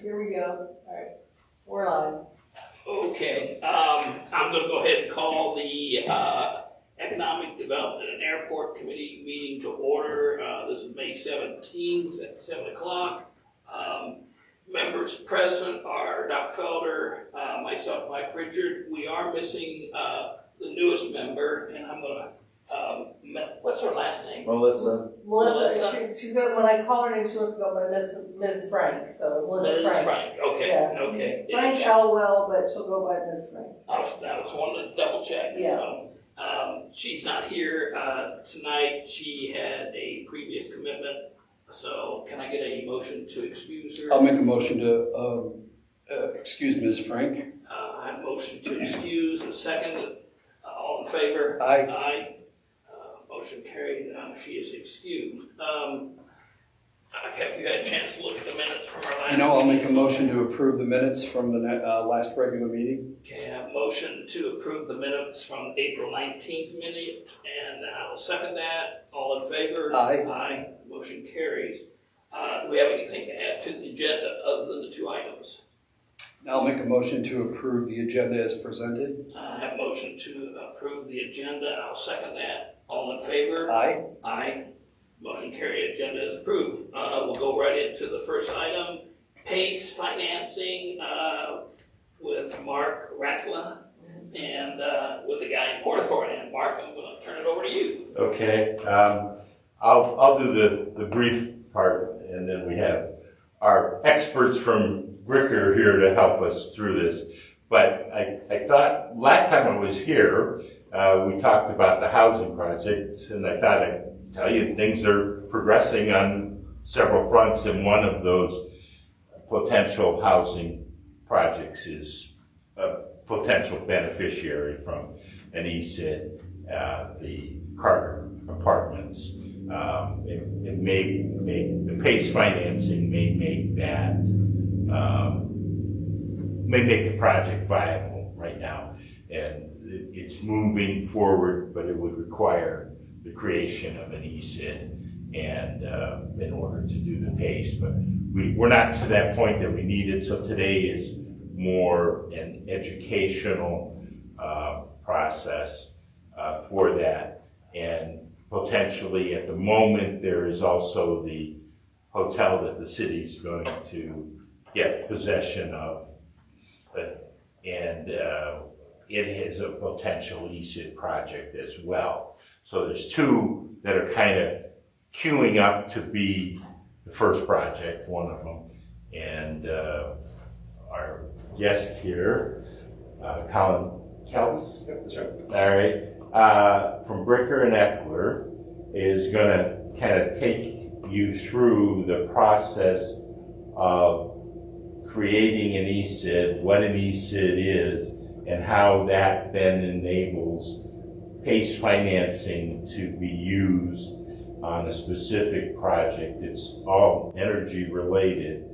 Here we go. All right, we're live. Okay, I'm gonna go ahead and call the Economic Development and Airport Committee meeting to order. This is May 17th at 7 o'clock. Members present are Doc Felder, myself, Mike Richard. We are missing the newest member, and I'm gonna, what's her last name? Melissa. Melissa, she's going. When I call her name, she wants to go by Ms. Frank. So Melissa Ms. Frank. Frank, okay, Yeah. okay. Frank Elwell, but she'll go by Ms. Frank. I was wanting to double check, Yeah. so, she's not here, tonight, she had a previous commitment, so can I get a motion to excuse her? I'll make a motion to excuse Ms. Frank. I have a motion to excuse, a second, all in favor? Aye. Aye. Motion carried, she is excused. Have you had a chance to look at the minutes from our last? No, I'll make a meeting? motion to approve the minutes from the last regular meeting. Okay, I have a motion to approve the minutes from April 19th minute, and I will second that. All in favor? Aye. Aye. Motion carries. Do we have anything to add to the agenda other than the two items? I'll make a motion to approve the agenda as presented. I have a motion to approve the agenda, and I'll second that. All in favor? Aye. Aye. Motion carried, agenda is approved. We'll go right into the first item, PACE financing with Mark Ratla and with a guy in Port Authority. And Mark, I'm going to turn it over to you. Okay, I'll do the brief part, and then we have our experts from Bricker here to help us through this. But I thought last time I was here, we talked about the housing projects, and I thought I'd tell you things are progressing on several fronts, and one of those potential housing projects is a potential beneficiary from an ESID, the Carter Apartments. It may make the PACE financing may make that may make the project viable right now, and it's moving forward, but it would require the creation of an ESID and in order to do the PACE. But we're not to that point that we need it, so today is more an educational process for that. And potentially at the moment there is also the hotel that the city's going to get possession of, and it has a potential ESID project as well. So there's two that are kind of queuing up to be the first project, one of them. And our guest here, Colin Kells, That's right. all right, from Bricker and Eckler, is going to kind of take you through the process of creating an ESID, what an ESID is, and how that then enables PACE financing to be used on a specific project. It's all energy related,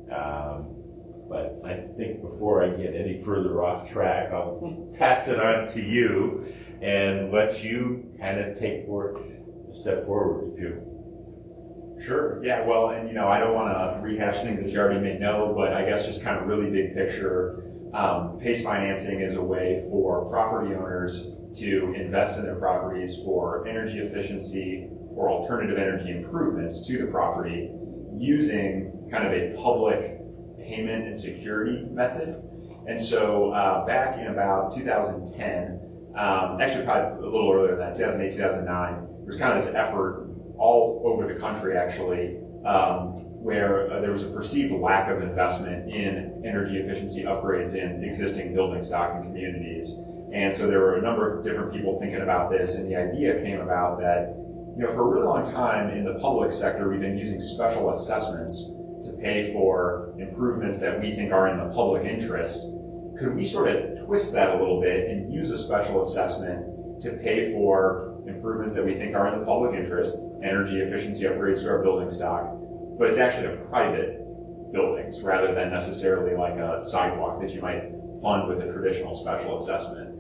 but I think before I get any further off track, I'll pass it on to you and let you kind of take a step forward if you. Sure. Yeah. Well, and I don't want to rehash things that you already may know, but I guess just kind of really big picture. PACE financing is a way for property owners to invest in their properties for energy efficiency or alternative energy improvements to the property using kind of a public payment and security method. And so back in about 2010, actually probably a little earlier than that, 2008, 2009, there was kind of this effort all over the country actually, where there was a perceived lack of investment in energy efficiency upgrades in existing building stock and communities. And so there were a number of different people thinking about this, and the idea came about that, for a really long time in the public sector, we've been using special assessments to pay for improvements that we think are in the public interest. Could we sort of twist that a little bit and use a special assessment to pay for improvements that we think are in the public interest, energy efficiency upgrades to our building stock, but it's actually to private buildings rather than necessarily like a sidewalk that you might fund with a traditional special assessment?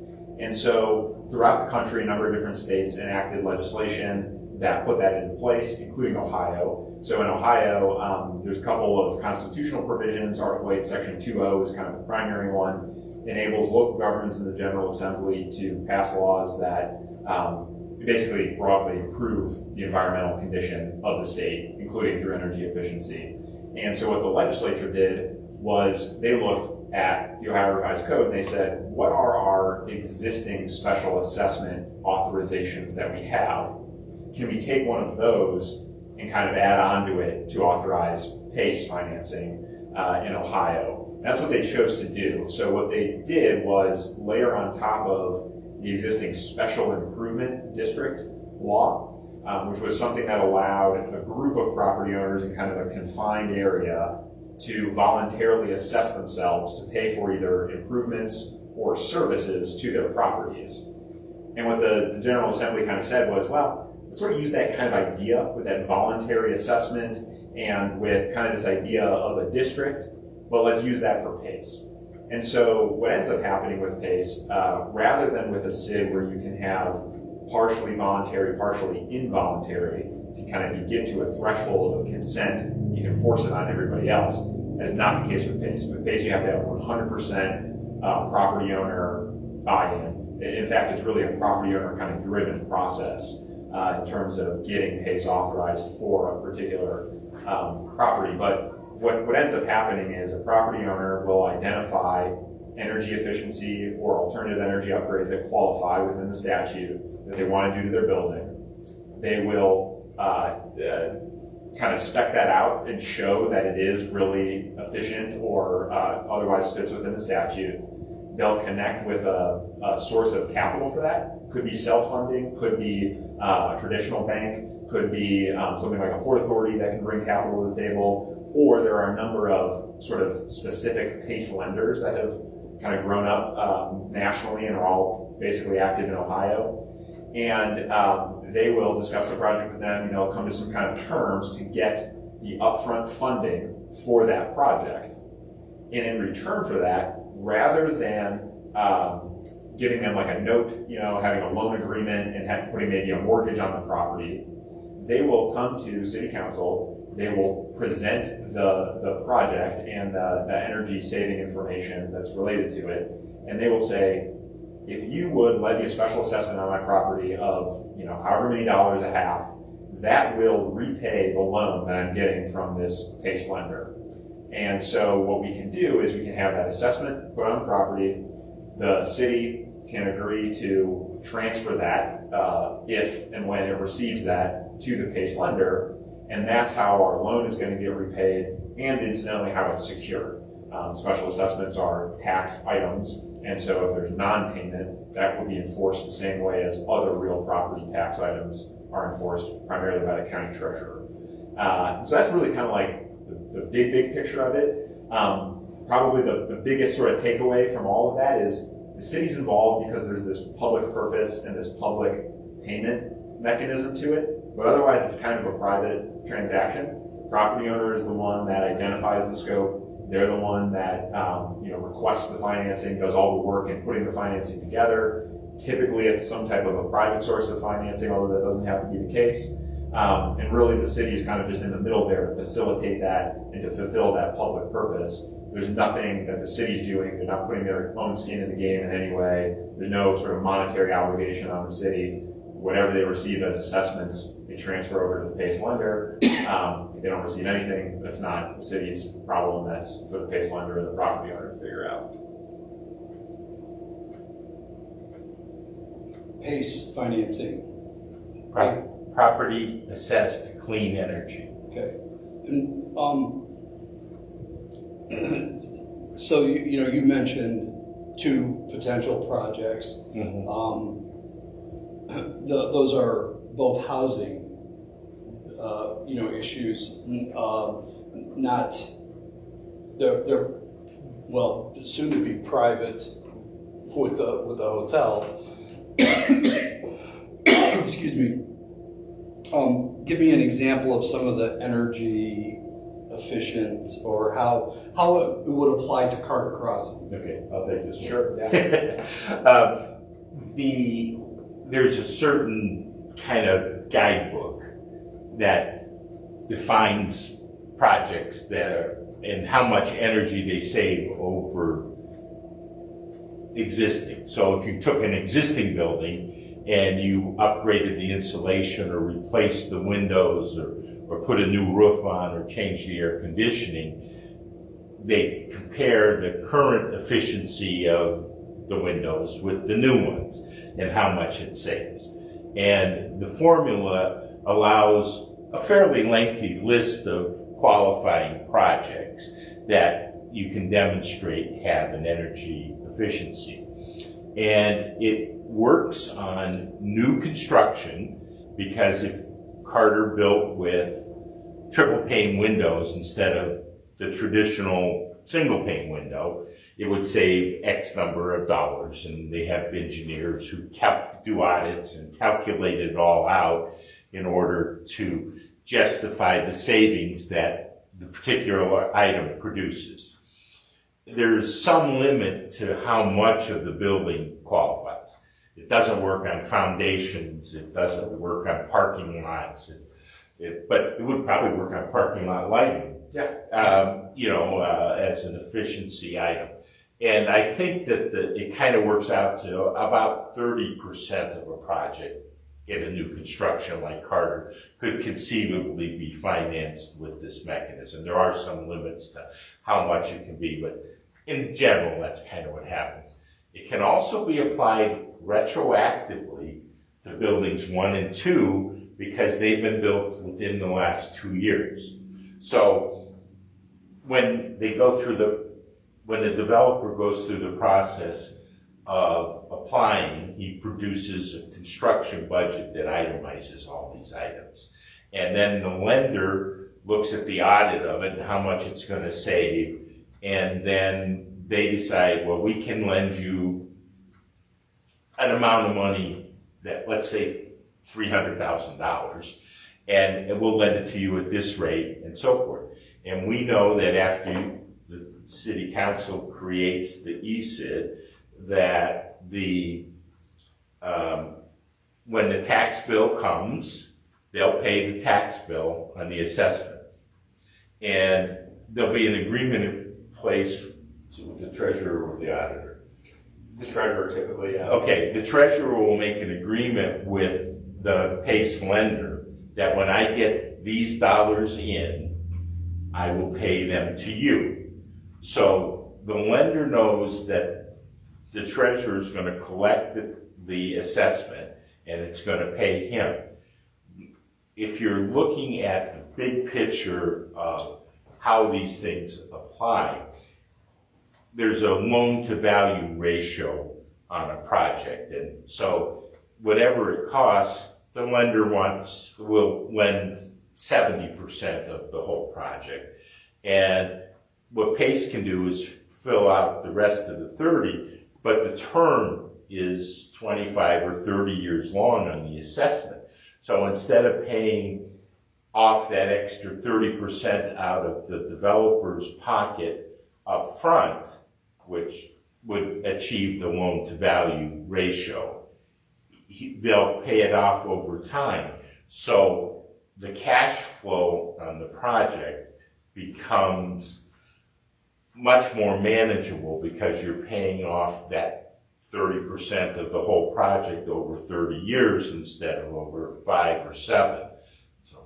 And so throughout the country, a number of different states enacted legislation that put that into place, including Ohio. So in Ohio, there's a couple of constitutional provisions. Article 8, Section 2.0 is kind of the primary one. Enables local governments and the General Assembly to pass laws that basically broadly improve the environmental condition of the state, including through energy efficiency. And so what the legislature did was they looked at the Ohio Revised Code and they said, what are our existing special assessment authorizations that we have? Can we take one of those and kind of add on to it to authorize PACE financing in Ohio? That's what they chose to do. So what they did was layer on top of the existing special improvement district law, which was something that allowed a group of property owners in kind of a confined area to voluntarily assess themselves to pay for either improvements or services to their properties. And what the General Assembly kind of said was, well, let's sort of use that kind of idea with that voluntary assessment and with kind of this idea of a district, but let's use that for PACE. And so what ends up happening with PACE, rather than with a SID where you can have partially voluntary, partially involuntary, if you kind of get to a threshold of consent, you can force it on everybody else. That's not the case with PACE. With PACE, you have to have 100% property owner buy-in. In fact, it's really a property owner kind of driven process in terms of getting PACE authorized for a particular property. But what ends up happening is a property owner will identify energy efficiency or alternative energy upgrades that qualify within the statute that they want to do to their building. They will kind of spec that out and show that it is really efficient or otherwise fits within the statute. They'll connect with a source of capital for that. Could be self-funding, could be a traditional bank, could be something like a port authority that can bring capital to the table, or there are a number of sort of specific PACE lenders that have kind of grown up nationally and are all basically active in Ohio. And they will discuss the project with them, and they'll come to some kind of terms to get the upfront funding for that project. And in return for that, rather than giving them like a note, having a loan agreement and putting maybe a mortgage on the property, they will come to city council, they will present the project and the energy saving information that's related to it, and they will say, if you would levy a special assessment on my property of, however many dollars a half, that will repay the loan that I'm getting from this PACE lender. And so what we can do is we can have that assessment put on the property. The city can agree to transfer that if and when it receives that to the PACE lender. And that's how our loan is going to get repaid, and incidentally how it's secured. Special assessments are tax items, and so if there's non-payment, that will be enforced the same way as other real property tax items are enforced primarily by the county treasurer. So that's really kind of like the big picture of it. Probably the biggest sort of takeaway from all of that is the city's involved because there's this public purpose and this public payment mechanism to it, but otherwise it's kind of a private transaction. The property owner is the one that identifies the scope. They're the one that requests the financing, does all the work in putting the financing together. Typically, it's some type of a private source of financing, although that doesn't have to be the case. And really, the city is kind of just in the middle there to facilitate that and to fulfill that public purpose. There's nothing that the city's doing. They're not putting their own skin in the game in any way. There's no sort of monetary obligation on the city. Whatever they receive as assessments, they transfer over to the PACE lender. If they don't receive anything, that's not the city's problem. That's for the PACE lender and the property owner to figure out. PACE financing. Property assessed clean energy. Okay. And, so you mentioned 2 potential projects. Mm-hmm. Those are both housing, issues. Not they're well soon to be private with the hotel. Excuse me. Give me an example of some of the energy efficient or how it would apply to Carter Crossing. Okay, I'll take this one. Sure. Yeah. There's a certain kind of guidebook that defines projects that are, and how much energy they save over existing. So if you took an existing building and you upgraded the insulation or replaced the windows or put a new roof on or changed the air conditioning, they compare the current efficiency of the windows with the new ones and how much it saves. And the formula allows a fairly lengthy list of qualifying projects that you can demonstrate have an energy efficiency. And it works on new construction, because if Carter built with triple pane windows instead of the traditional single pane window, it would save X number of dollars. And they have engineers who do audits and calculate it all out in order to justify the savings that the particular item produces. There's some limit to how much of the building qualifies. It doesn't work on foundations, it doesn't work on parking lots, but it would probably work on parking lot lighting. Yeah. As an efficiency item. And I think that it kind of works out to about 30% of a project in a new construction like Carter could conceivably be financed with this mechanism. There are some limits to how much it can be, but in general, that's kind of what happens. It can also be applied retroactively to buildings 1 and 2 because they've been built within the last 2 years. So when the developer goes through the process of applying, he produces a construction budget that itemizes all these items. And then the lender looks at the audit of it and how much it's going to save, and then they decide, well, we can lend you an amount of money that, let's say, $300,000, and we'll lend it to you at this rate, and so forth. And we know that after the city council creates the ESID, that when the tax bill comes, they'll pay the tax bill on the assessment. And there'll be an agreement in place with the treasurer or the auditor. The treasurer typically, yeah. Okay, the treasurer will make an agreement with the PACE lender that when I get these dollars in, I will pay them to you. So the lender knows that the treasurer is going to collect the assessment and it's going to pay him. If you're looking at the big picture of how these things apply, there's a loan to value ratio on a project. And so whatever it costs, the lender will lend 70% of the whole project. And what PACE can do is fill out the rest of the 30, but the term is 25 or 30 years long on the assessment. So instead of paying off that extra 30% out of the developer's pocket up front, which would achieve the loan to value ratio, they'll pay it off over time. So the cash flow on the project becomes much more manageable because you're paying off that 30% of the whole project over 30 years instead of over 5 or 7. So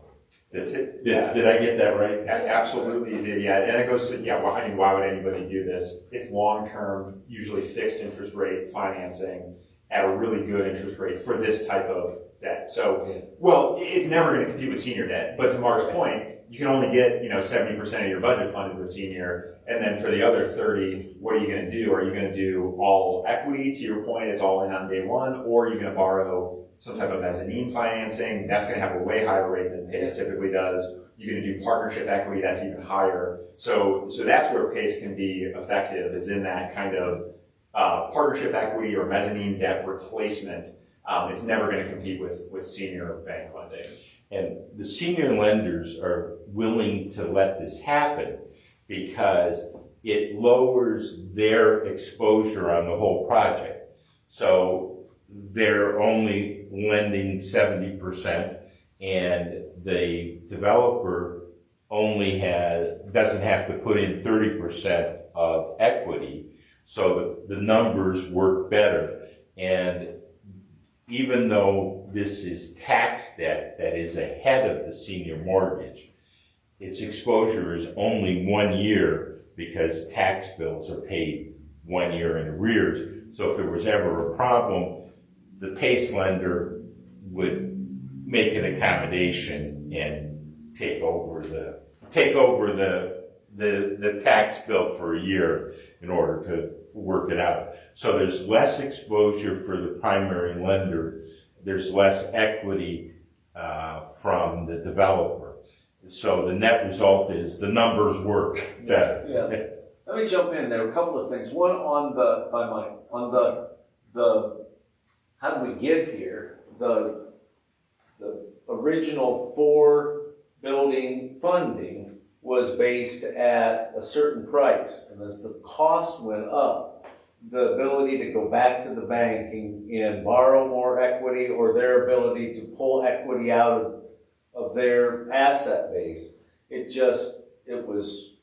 did I get that right? Absolutely, you did. Yeah, and it goes to why would anybody do this? It's long-term, usually fixed interest rate financing at a really good interest rate for this type of debt. So, well, it's never going to compete with senior debt. But to Mark's point, you can only get 70% of your budget funded with senior, and then for the other 30, what are you going to do? Are you going to do all equity? To your point, it's all in on day one, or are you going to borrow some type of mezzanine financing? That's going to have a way higher rate than PACE typically does. You're going to do partnership equity, that's even higher. So that's where PACE can be effective, is in that kind of partnership equity or mezzanine debt replacement. It's never going to compete with senior bank lending. And the senior lenders are willing to let this happen because it lowers their exposure on the whole project. So they're only lending 70% and the developer only doesn't have to put in 30% of equity, so the numbers work better. And even though this is tax debt that is ahead of the senior mortgage, its exposure is only 1 year because tax bills are paid 1 year in arrears. So if there was ever a problem, the PACE lender would make an accommodation and take over the tax bill for a year in order to work it out. So there's less exposure for the primary lender. There's less equity from the developer. So the net result is the numbers work better. Yeah. Let me jump in. There were a couple of things. One on the how do we get here? The original 4 building funding was based at a certain price, and as the cost went up, the ability to go back to the bank and borrow more equity, or their ability to pull equity out of their asset base, it was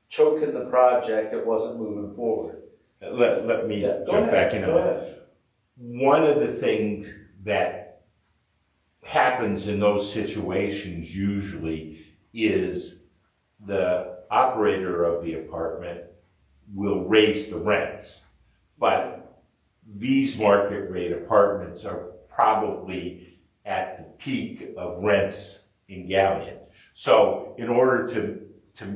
choking the project. It wasn't moving forward. Let me Go jump ahead. back in Go on ahead. one of the things that happens in those situations usually is the operator of the apartment will raise the rents. But these market rate apartments are probably at the peak of rents in Galion. So in order to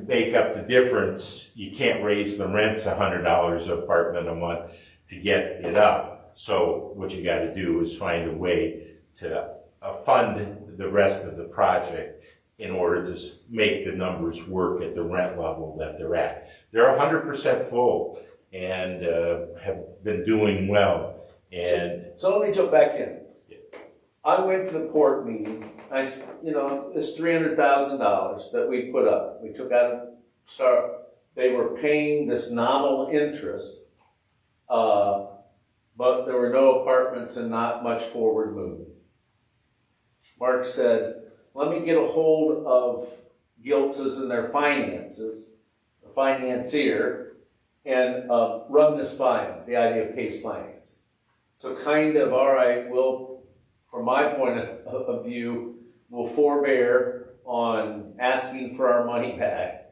make up the difference, you can't raise the rents $100 an apartment a month to get it up. So what you got to do is find a way to fund the rest of the project in order to make the numbers work at the rent level that they're at. They're 100% full and have been doing well. And So let me jump back in. I went to the port meeting. This $300,000 that we put up, we took out a start. They were paying this nominal interest, but there were no apartments and not much forward movement. Mark said, "Let me get a hold of Giltz's and their finances, the financier, and run this by him." The idea of PACE financing. So kind of, all right, we'll, from my point of view, we'll forbear on asking for our money back.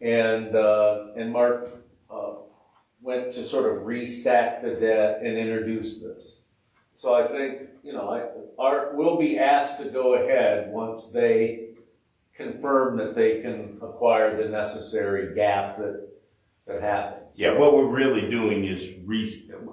And Mark went to sort of restack the debt and introduce this. So I think, we'll be asked to go ahead once they confirm that they can acquire the necessary gap that happens. yeah, what we're really doing is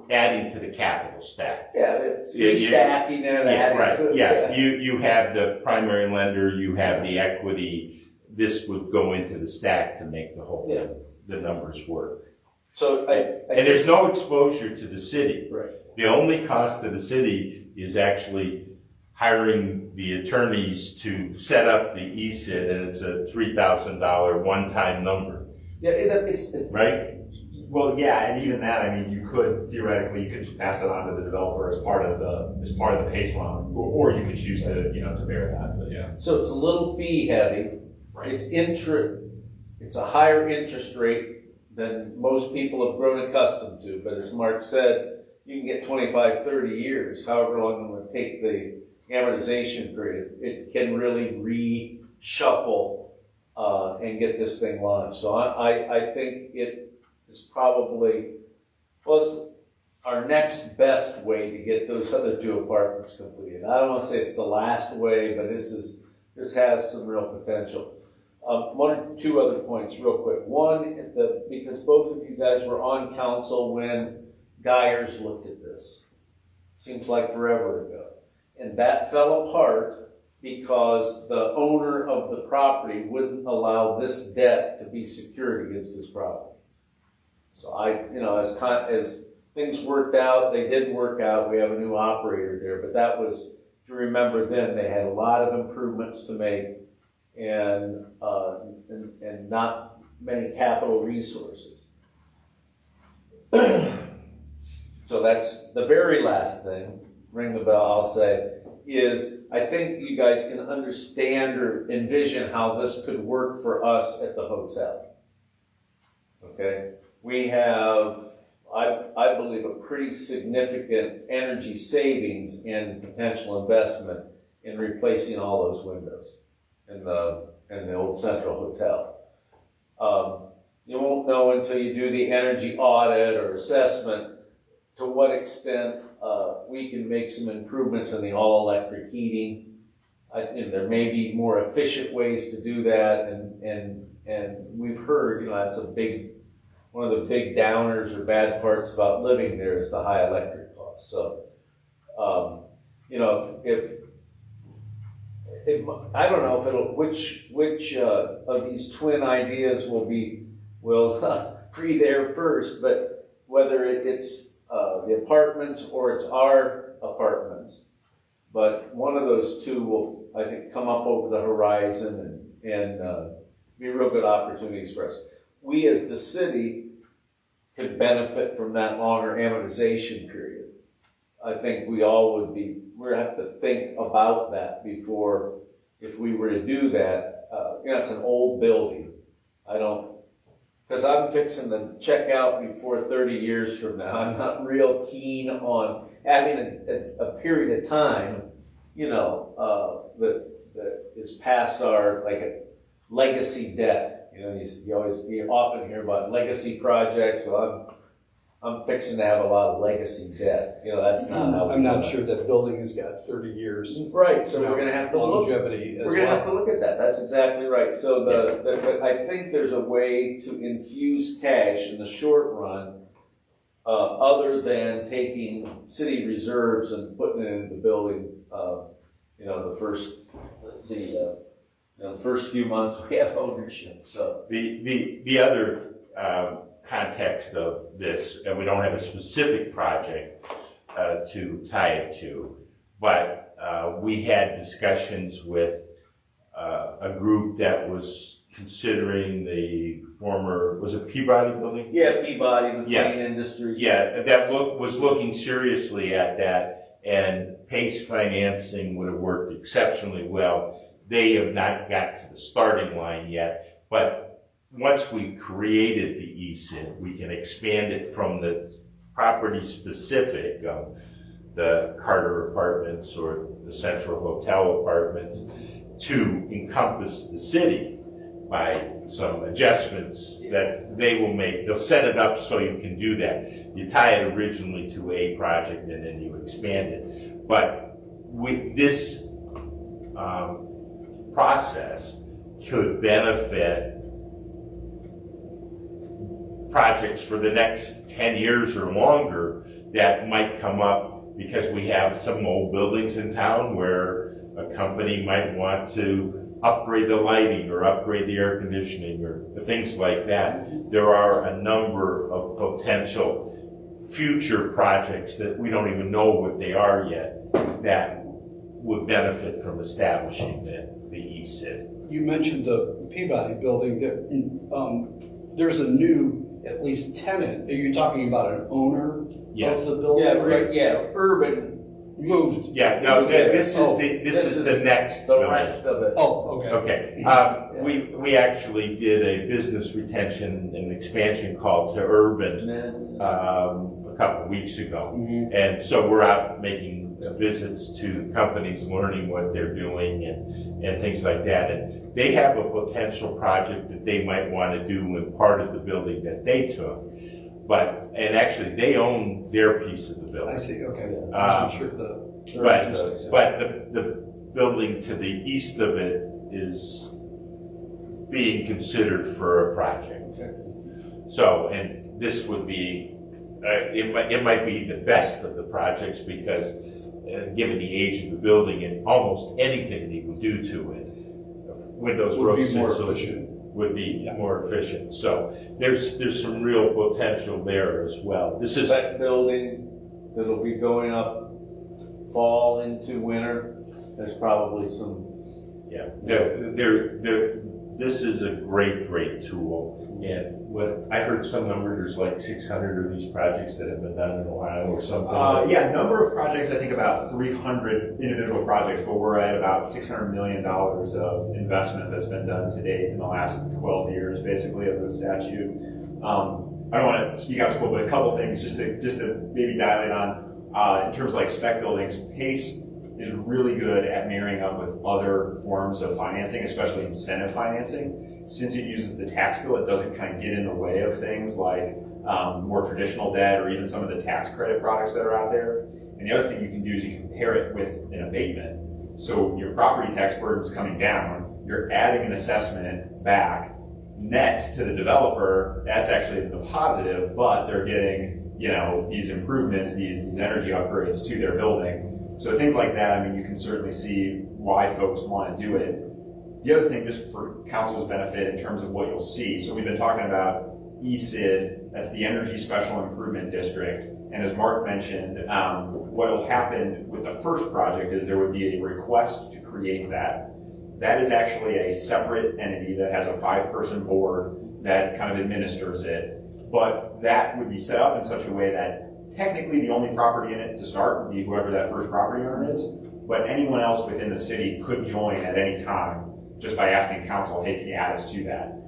adding to the capital stack. Yeah, it's Yeah, restacking it, Yeah, adding right, to it. yeah, you have the primary lender, you have the equity. This would go into the stack to make the whole, Yeah. the numbers work. So And there's no exposure to the city. right. The only cost to the city is actually hiring the attorneys to set up the ESID, and it's a $3,000 one-time number, Yeah, it's right? Well, yeah, and even that, I mean, you could just pass it on to the developer as part of the PACE loan, or you could choose to bear that. But yeah, so it's a little fee heavy. right. It's a higher interest rate than most people have grown accustomed to. But as Mark said, you can get 25, 30 years, however long it would take the amortization period. It can really reshuffle and get this thing launched. So I think it is probably, it's our next best way to get those other 2 apartments completed. I don't want to say it's the last way, but this has some real potential. 1 or 2 other points real quick. One, because both of you guys were on council when Geyers looked at this. Seems like forever ago. And that fell apart because the owner of the property wouldn't allow this debt to be secured against his property. So as things worked out, they didn't work out. We have a new operator there, but that was, if you remember then, they had a lot of improvements to make and not many capital resources. So that's the very last thing, ring the bell, I'll say, is I think you guys can understand or envision how this could work for us at the hotel. Okay, we have, I believe, a pretty significant energy savings and potential investment in replacing all those windows in the old Central Hotel. You won't know until you do the energy audit or assessment to what extent we can make some improvements in the all-electric heating. And there may be more efficient ways to do that, and we've heard, that's one of the big downers or bad parts about living there is the high electric costs. So, if I don't know if which of these twin ideas will be there first, but whether it's the apartments or it's our apartments. But one of those two will, I think, come up over the horizon and be real good opportunities for us. We as the city could benefit from that longer amortization period. I think we have to think about that before, if we were to do that. It's an old building. Because I'm fixing to check out before 30 years from now. I'm not real keen on having a period of time, that is past our, like, a legacy debt. You often hear about legacy projects. So I'm fixing to have a lot of legacy debt. That's not how. I'm not sure that building has got 30 years. Right. So we're going to have to look. Longevity as We're going to have to look at that. That's exactly right. So I think there's a way to infuse cash in the short run, other than taking city reserves and putting it into the building. The first few months we have ownership. So The other context of this, and we don't have a specific project to tie it to, but we had discussions with a group that was considering the former, was it Peabody building? yeah, Peabody, the Yeah. plane industry. Yeah, that was looking seriously at that, and PACE financing would have worked exceptionally well. They have not got to the starting line yet, but once we created the ESID, we can expand it from the property specific of the Carter Apartments or the Central Hotel Apartments to encompass the city by some adjustments that they will make. They'll set it up so you can do that. You tie it originally to a project and then you expand it. But this process could benefit projects for the next 10 years or longer that might come up because we have some old buildings in town where a company might want to upgrade the lighting or upgrade the air conditioning or things like that. There are a number of potential future projects that we don't even know what they are yet that would benefit from establishing the ESID. You mentioned the Peabody building. There's a new, at least tenant. Are you talking about an owner Yes. of the building? Urban. Moved. Yeah, no, this Oh, is the next The building. rest of it. Oh, okay. Okay, we actually did a business retention and expansion call to Urban a couple of weeks ago. Mhm. And so we're out making visits to companies, learning what they're doing and things like that. And they have a potential project that they might want to do in part of the building that they took. And actually they own their piece of the building. I see, okay. I wasn't sure But the building to the east of it is being considered for a project. Okay. So, and this would be, it might be the best of the projects because given the age of the building and almost anything they would do to it, Windows Would be Row more system efficient. would be Yeah. more efficient. So there's some real potential there as well. This is, That building that'll be going up fall into winter, there's probably some. yeah, this is a great tool. And what, I heard some number, there's like 600 of these projects that have been done in Ohio or something. Yeah, number of projects, I think about 300 individual projects, but we're at about $600 million of investment that's been done to date in the last 12 years, basically, of the statute. I don't want to speak out of school, but a couple things just to maybe dial it on. In terms of like spec buildings, PACE is really good at marrying up with other forms of financing, especially incentive financing. Since it uses the tax bill, it doesn't kind of get in the way of things like more traditional debt or even some of the tax credit products that are out there. And the other thing you can do is you can pair it with an abatement. So your property tax burden's coming down, you're adding an assessment back, net to the developer, that's actually the positive, but they're getting, you know, these improvements, these energy upgrades to their building. So things like that, I mean, you can certainly see why folks want to do it. The other thing, just for council's benefit in terms of what you'll see, so we've been talking about ESID, that's the Energy Special Improvement District, and as Mark mentioned, what will happen with the first project is there would be a request to create that. That is actually a separate entity that has a 5-person board that kind of administers it. But that would be set up in such a way that technically the only property in it to start would be whoever that first property owner is. But anyone else within the city could join at any time just by asking council, hey, can you add us to that?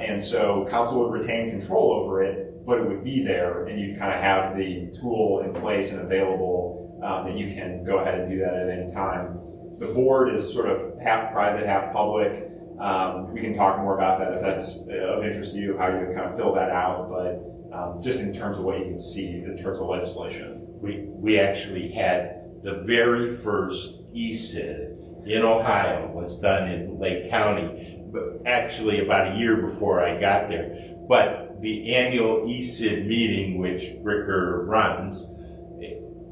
And so council would retain control over it, but it would be there and you'd kind of have the tool in place and available that you can go ahead and do that at any time. The board is sort of half private, half public. We can talk more about that if that's of interest to you, how you would kind of fill that out, but just in terms of what you can see in terms of legislation. We actually had the very first ESID in Ohio was done in Lake County, but actually about a year before I got there. But the annual ESID meeting, which Bricker runs,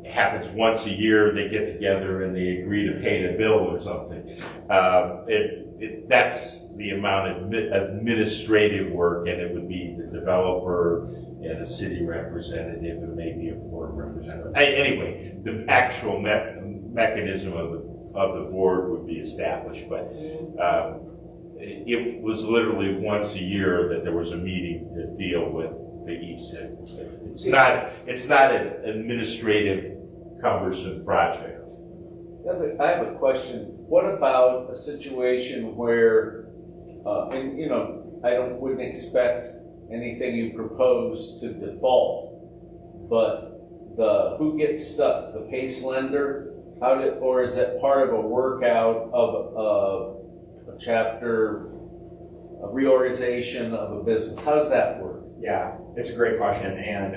happens once a year. They get together and they agree to pay the bill or something. That's the amount of administrative work, and it would be the developer and a city representative and maybe a board representative. Anyway, the actual mechanism of the board would be established, but it was literally once a year that there was a meeting to deal with the ESID. It's not an administrative cumbersome project. I have a question. What about a situation where, and you know, wouldn't expect anything you propose to default, but who gets stuck? The PACE lender? Or is that part of a workout of a chapter, a reorganization of a business? How does that work? Yeah, it's a great question. And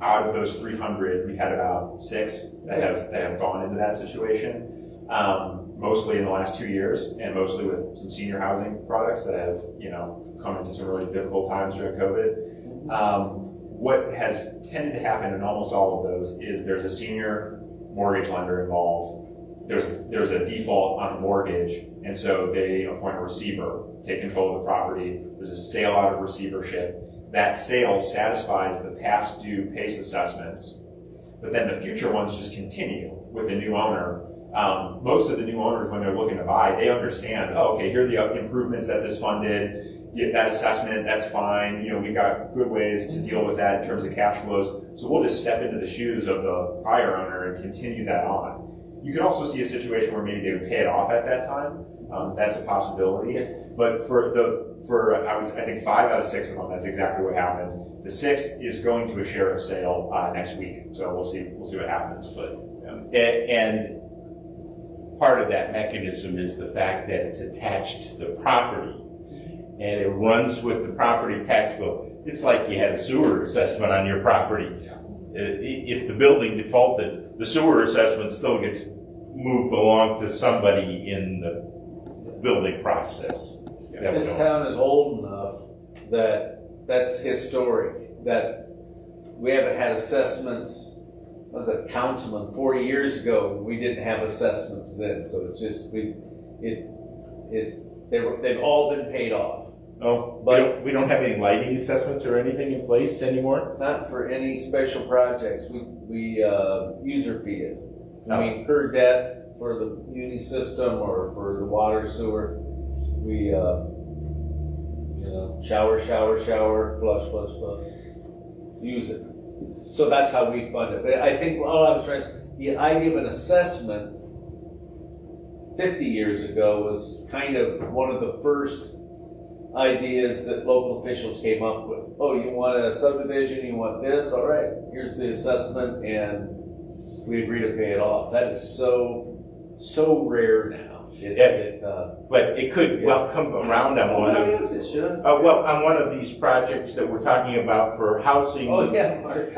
out of those 300, we've had about 6 that have gone into that situation. Mostly in the last 2 years, and mostly with some senior housing products that have, you know, come into some really difficult times during COVID. What has tended to happen in almost all of those is there's a senior mortgage lender involved. There's a default on a mortgage, and so they appoint a receiver, take control of the property. There's a sale out of receivership. That sale satisfies the past due PACE assessments, but then the future ones just continue with the new owner. Most of the new owners, when they're looking to buy, they understand, oh, okay, here are the improvements that this fund did, get that assessment, that's fine. You know, we've got good ways to deal with that in terms of cash flows. So we'll just step into the shoes of the prior owner and continue that on. You can also see a situation where maybe they would pay it off at that time. That's a possibility. But I think 5 out of 6 of them, that's exactly what happened. The 6th is going to a sheriff sale next week. So we'll see what happens. But and part of that mechanism is the fact that it's attached to the property and it runs with the property tax bill. It's like you had a sewer assessment on your property. If the building defaulted, the sewer assessment still gets moved along to somebody in the building process. This town is old enough that that's historic, that we haven't had assessments. I was a councilman 40 years ago. We didn't have assessments then, so it's just they've all been paid off. Oh, but we don't have any lighting assessments or anything in place anymore? Not for any special projects. We user fee it. No. We incur debt for the muni system or for the water sewer. We You know, shower, flush, use it. So that's how we fund it. But I think all I was trying to say, the idea of an assessment 50 years ago was kind of one of the first ideas that local officials came up with. Oh, you want a subdivision, you want this, all right, here's the assessment, and we agree to pay it off. That is so rare now. But it could well come around on one of, it should. on one of these projects that we're talking about for housing. Oh, yeah, Mark,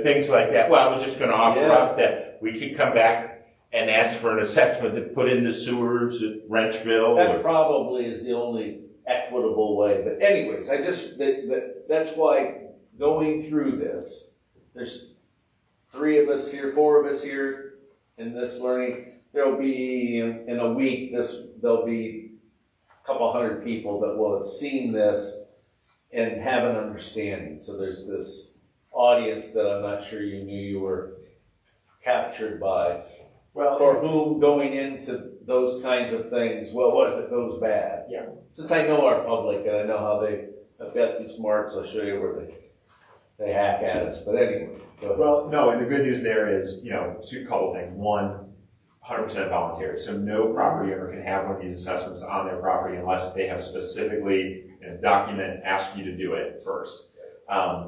Things like that. Well, I was just gonna offer Yeah. up that we could come back and ask for an assessment to put in the sewers at Wrenchville. that probably is the only equitable way. But anyways, that's why going through this, there's 3 of us here, 4 of us here in this learning. There'll be, in a week, there'll be a couple hundred people that will have seen this and have an understanding. So there's this audience that I'm not sure you knew you were captured by, Well, for whom going into those kinds of things, well, what if it goes bad? Yeah. Since I know our public and I know how I've got these marks, I'll show you where they hack at us. But anyways, go ahead. well, no, and the good news there is, a couple things. One, 100% voluntary. So no property owner can have one of these assessments on their property unless they have specifically in a document asked you to do it first.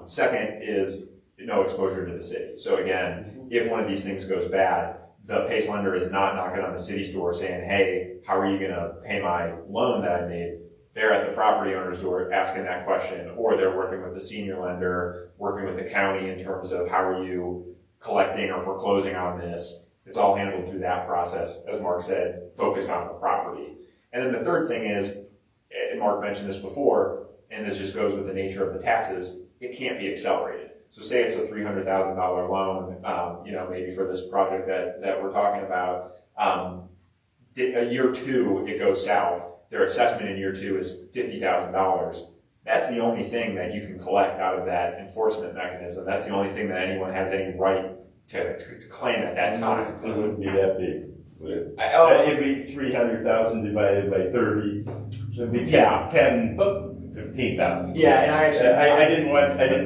Second is no exposure to the city. So again, if one of these things goes bad, the PACE lender is not knocking on the city's door saying, hey, how are you going to pay my loan that I made? They're at the property owner's door asking that question, or they're working with the senior lender, working with the county in terms of how are you collecting or foreclosing on this. It's all handled through that process, as Mark said, focused on the property. And then the third thing is, and Mark mentioned this before, and this just goes with the nature of the taxes, it can't be accelerated. So say it's a $300,000 loan, maybe for this project that we're talking about. Year 2, it goes south. Their assessment in year 2 is $50,000. That's the only thing that you can collect out of that enforcement mechanism. That's the only thing that anyone has any right to claim at that time. It wouldn't be that big. It'd be 300,000 divided by 30. So it'd be 10, 15,000. Yeah, and I actually I didn't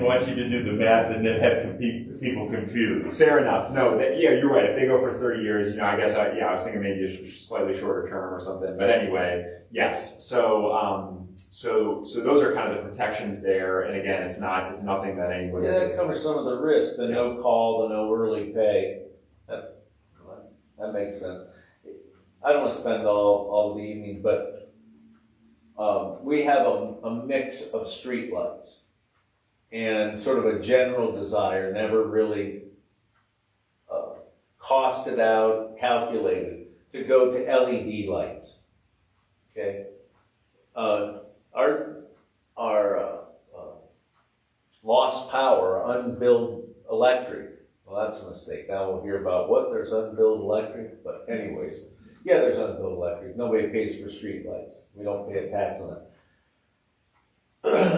want you to do the math and then have people confused. fair enough. No, you're right. If they go for 30 years, I guess I was thinking maybe a slightly shorter term or something. But anyway, yes. So those are kind of the protections there. And again, it's nothing that anybody. Yeah, that covers some of the risks, the no call, the no early pay. That makes sense. I don't want to spend all the evening, but we have a mix of streetlights and sort of a general desire, never really costed out, calculated, to go to LED lights. Okay? Our lost power, unbilled electric, well, that's a mistake. Now we'll hear about what there's unbilled electric, but anyways, yeah, there's unbilled electric. Nobody pays for street lights. We don't pay a tax on it.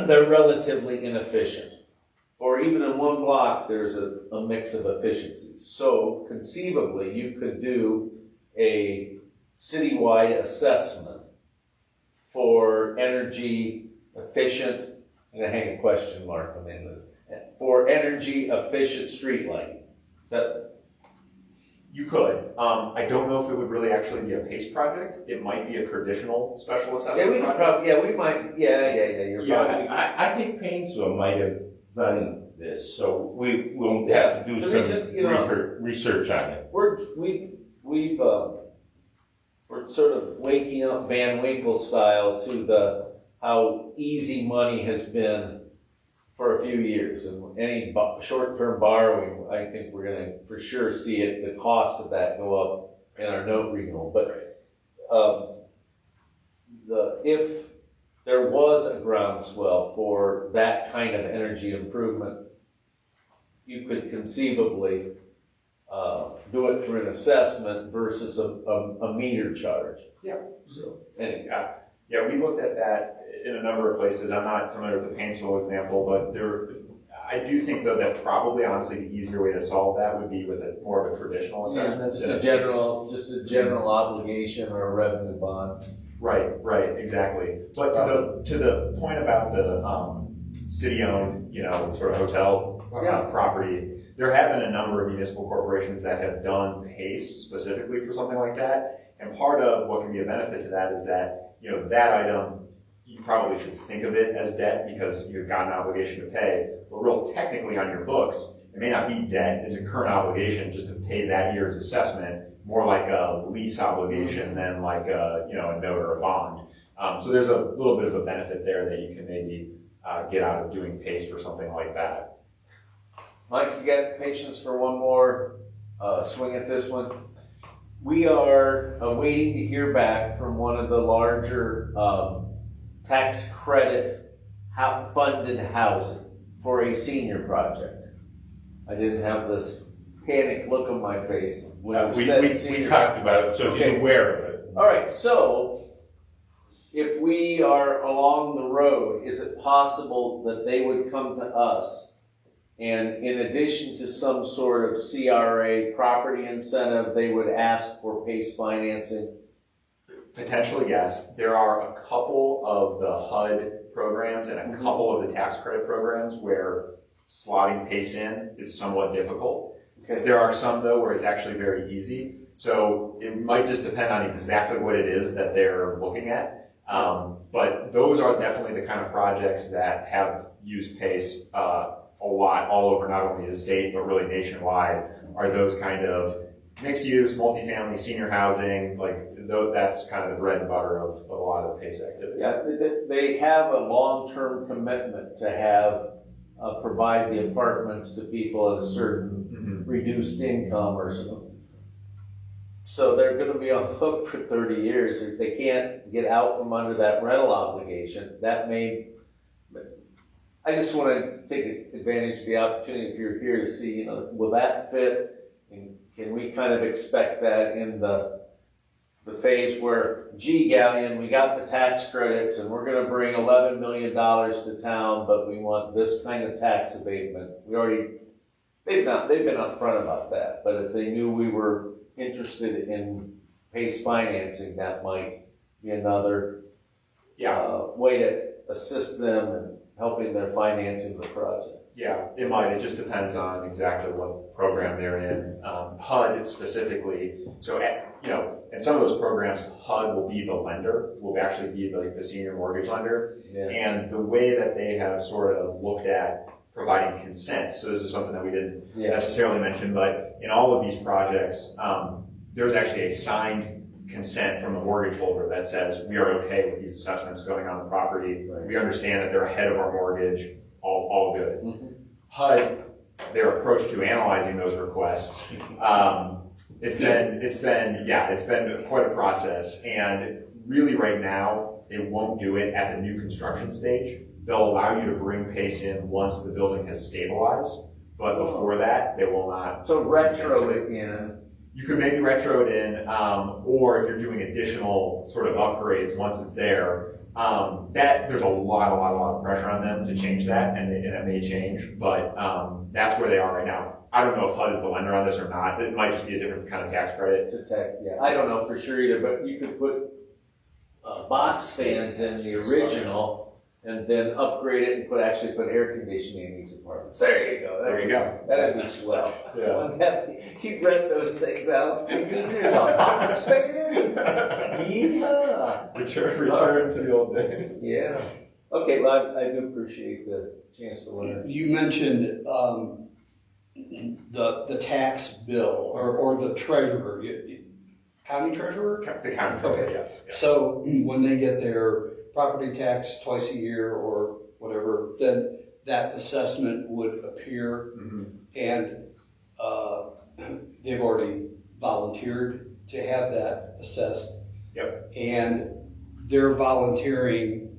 They're relatively inefficient. Or even in one block, there's a mix of efficiencies. So conceivably, you could do a citywide assessment for energy efficient, and I hang a question mark on the end of this, for energy efficient streetlight. You could. I don't know if it would really actually be a PACE project. It might be a traditional special assessment Yeah, we could project. probably, yeah, we might, you're probably. I think Painesville might have done this, so we won't have to do The some reason, research on it. We're sort of waking up Van Winkle style to how easy money has been for a few years, and any short-term borrowing, I think we're going to for sure see the cost of that go up in our note renewal. But if there was a groundswell for that kind of energy improvement, you could conceivably do it through an assessment versus a meter charge. Yeah. So anyway. Yeah, we looked at that in a number of places. I'm not familiar with the Painesville example, but I do think though that probably honestly the easier way to solve that would be with more of a traditional assessment. Just a general obligation or a revenue bond. Right, exactly. But to the point about the city-owned, sort of hotel property, there have been a number of municipal corporations that have done PACE specifically for something like that. And part of what can be a benefit to that is that, that item, you probably should think of it as debt because you've got an obligation to pay. But real technically on your books, it may not be debt, it's a current obligation just to pay that year's assessment, more like a lease obligation than like a note or a bond. So there's a little bit of a benefit there that you can maybe get out of doing PACE for something like that. Mike, you got patience for one more swing at this one? We are waiting to hear back from one of the larger tax credit funded housing for a senior project. I didn't have this panic look on my face when I said We senior. talked about it, so he's aware of it. All right, so if we are along the road, is it possible that they would come to us and in addition to some sort of CRA property incentive, they would ask for PACE financing? Potentially, yes. There are a couple of the HUD programs and a couple of the tax credit programs where slotting PACE in is somewhat difficult. Okay. There are some, though, where it's actually very easy. So it might just depend on exactly what it is that they're looking at. But those are definitely the kind of projects that have used PACE a lot all over not only the state, but really nationwide, are those kind of mixed use, multifamily, senior housing, that's kind of the bread and butter of a lot of the PACE activity. Yeah, they have a long-term commitment to have provide the apartments to people at a certain reduced income or something. So they're going to be on the hook for 30 years. If they can't get out from under that rental obligation, I just want to take advantage of the opportunity if you're here to see, will that fit? And can we kind of expect that in the phase where, gee, Galleon, we got the tax credits and we're going to bring $11 million to town, but we want this kind of tax abatement. They've been upfront about that, but if they knew we were interested in PACE financing, that might be another way to assist them in helping their financing the project. Yeah, it might. It just depends on exactly what program they're in. HUD specifically. So, in some of those programs, HUD will be the lender, will actually be the senior mortgage lender. Yeah. And the way that they have sort of looked at providing consent, so this is something that we didn't necessarily mention, but in all of these projects, there's actually a signed consent from the mortgage holder that says we are okay with these assessments going on the property. Right. We understand that they're ahead of our mortgage. All good. Mm-hmm. HUD, their approach to analyzing those requests, it's been quite a process. And really, right now, they won't do it at the new construction stage. They'll allow you to bring PACE in once the building has stabilized, but before that, they will not. So retro it in. You could maybe retro it in, or if you're doing additional sort of upgrades once it's there, there's a lot of pressure on them to change that, and it may change, but that's where they are right now. I don't know if HUD is the lender on this or not. It might just be a different kind of tax credit. I don't know for sure either, but you could put box fans in the original and then upgrade it and actually put air conditioning in these apartments. There you go. That'd be swell. Yeah. You'd rent those things out. There's a box fan. Yeah. Return to the old days. Yeah. Okay, well, I do appreciate the chance to learn. You mentioned the tax bill or the treasurer, county treasurer? The county treasurer, okay. Yes. So when they get their property tax twice a year or whatever, then that assessment would appear, and they've already volunteered to have that assessed. Yep. And their volunteering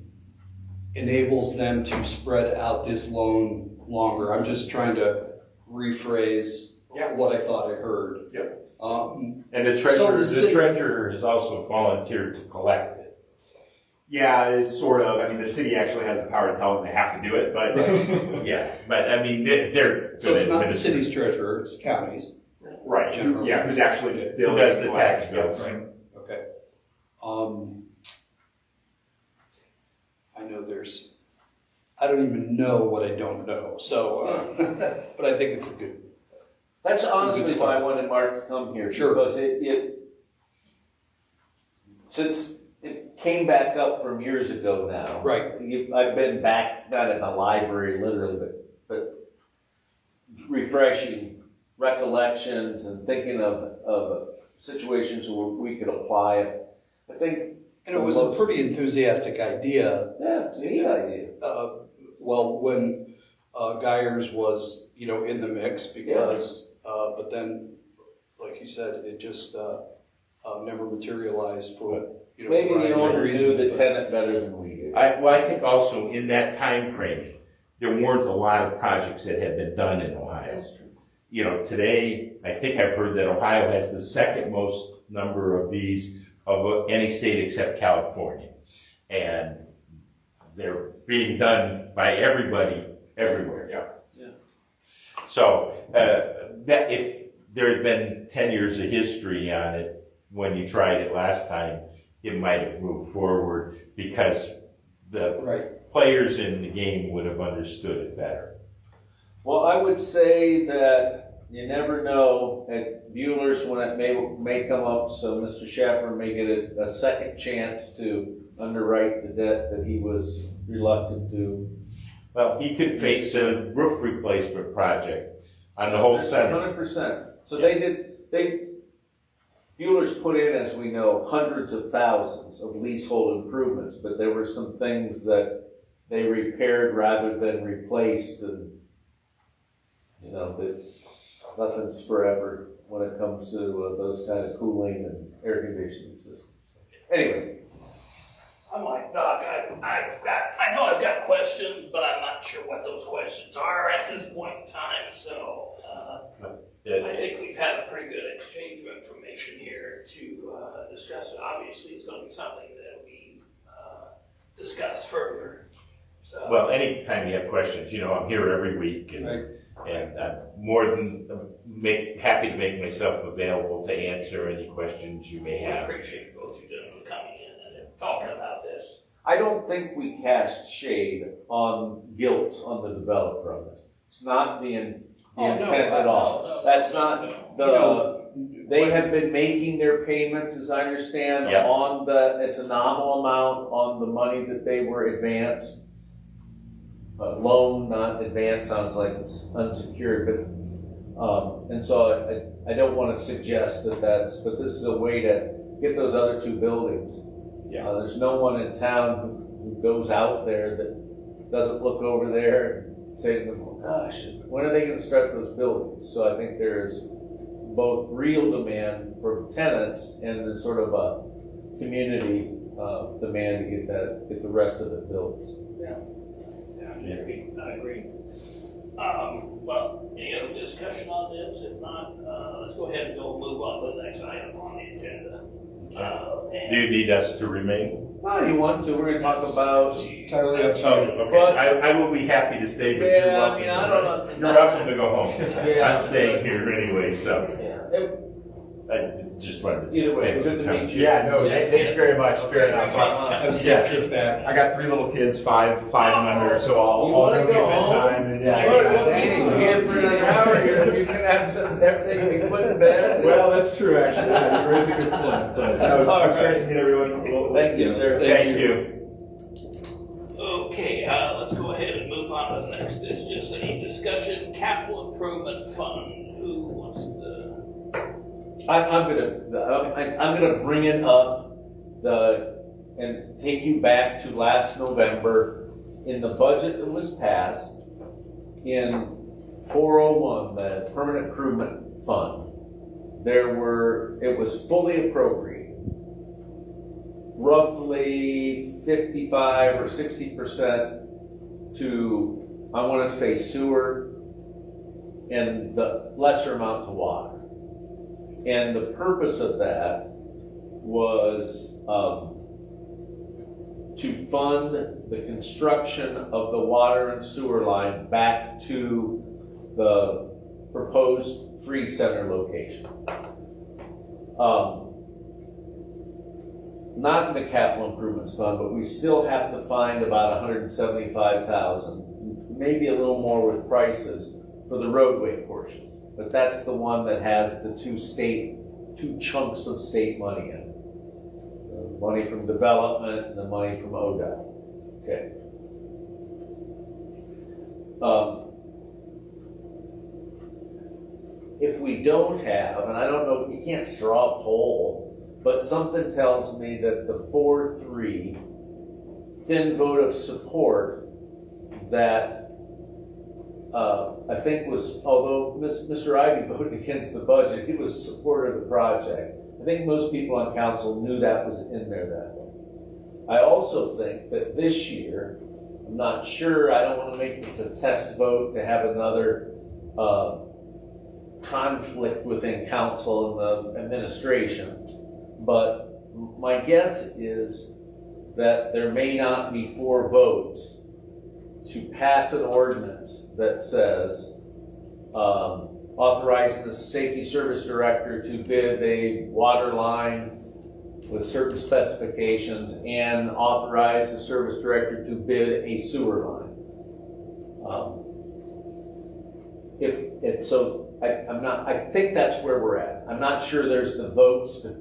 enables them to spread out this loan longer. I'm just trying to rephrase what I thought I heard. Yep. And the treasurer has also volunteered to collect it. Yeah, it's sort of. I mean, the city actually has the power to tell them they have to do it, but but I mean, they're so it's not the city's treasurer; it's counties. Right. Generally. Yeah, who's actually who does the tax bills? Right. Okay. I don't even know what I don't know, so, but I think it's a good, That's good honestly start. why I wanted Mark to come here. Sure. Because since it came back up from years ago now. right, I've been back, not in the library literally, but refreshing recollections and thinking of situations where we could apply it. I think. and it was a pretty enthusiastic idea. Yeah, it's a neat idea. Well, when Geyers was, in the mix, because, but then, like you said, it just never materialized for, Maybe a variety the of owner knew reasons, the but- tenant better than we did. I think also in that time frame, there weren't a lot of projects that had been done in Ohio. That's true. Today, I think I've heard that Ohio has the second most number of these of any state except California. And they're being done by everybody, everywhere. Yeah. So, that if there had been 10 years of history on it when you tried it last time, it might have moved forward because the Right, players in the game would have understood it better. Well, I would say that you never know at Bueller's when it may come up, so Mr. Schaffer may get a second chance to underwrite the debt that he was reluctant to. Well, he could face a roof replacement project on the whole center. 100%. So Bueller's put in, as we know, hundreds of thousands of leasehold improvements, but there were some things that they repaired rather than replaced, and that nothing's forever when it comes to those kind of cooling and air conditioning systems. Anyway, I'm like, Doc, I know I've got questions, but I'm not sure what those questions are at this point in time, so, I think we've had a pretty good exchange of information here to, discuss it. Obviously, it's gonna be something that we, discuss further, so. Well, anytime you have questions, I'm here every week right. and I'm more than happy to make myself available to answer any questions you may I have. appreciate both you gentlemen coming in and talking about this. I don't think we cast shade on guilt on the developer on this. It's not the intent at all. That's not they have been making their payments, as I understand, Yeah. it's a nominal amount on the money that they were advanced. Loan, not advanced, sounds like it's unsecured, but, and so I don't want to suggest but this is a way to get those other two buildings. Yeah. There's no one in town who goes out there that doesn't look over there and say to them, oh, gosh, when are they going to start those buildings? So I think there's both real demand for tenants and there's sort of a community demand to get the rest of it built. I agree. Well, any other discussion on this? If not, let's go ahead and move on to the next item on the agenda. Do you need us to remain? Oh, you want to? We're going to talk about. Entirely up to you. Okay. But- I will be happy to stay, but you're Yeah, I welcome. mean, I don't know. You're welcome to go home. Yeah. I'm staying here anyway, so Yeah. I just wanted to. Either way, make good to some meet you. Yeah, no, thanks very much. Fair enough. Have a safe Yes. trip back. I got 3 little kids, five and under, so You I'll wanna go go get home? bedtime and We're yeah. here for another hour here. You can have everything we put in bed. Well, that's true, actually. Yeah, you raise a good point. But it was great to meet everyone. We'll Thank you, see sir. Thank you. Okay, let's go ahead and move on to the next. It's just a discussion, capital improvement fund. Who wants to? I'm gonna bring it up and take you back to last November in the budget that was passed in 401, the permanent improvement fund. It was fully appropriated. Roughly 55 or 60% to, I want to say, sewer and the lesser amount to water. And the purpose of that was to fund the construction of the water and sewer line back to the proposed free center location. not in the capital improvements fund, but we still have to find about 175,000, maybe a little more with prices for the roadway portion. But that's the one that has the two chunks of state money in it. The money from development and the money from ODOT. Okay. If we don't have, and I don't know, you can't straw poll, but something tells me that the 4-3 thin vote of support that I think was, although Mr. Ivy voted against the budget, he was supportive of the project. I think most people on council knew that was in there that way. I also think that this year, I'm not sure, I don't want to make this a test vote to have another conflict within council and the administration, but my guess is that there may not be 4 votes to pass an ordinance that says authorizing the safety service director to bid a water line with certain specifications and authorize the service director to bid a sewer line. I think that's where we're at. I'm not sure there's the votes to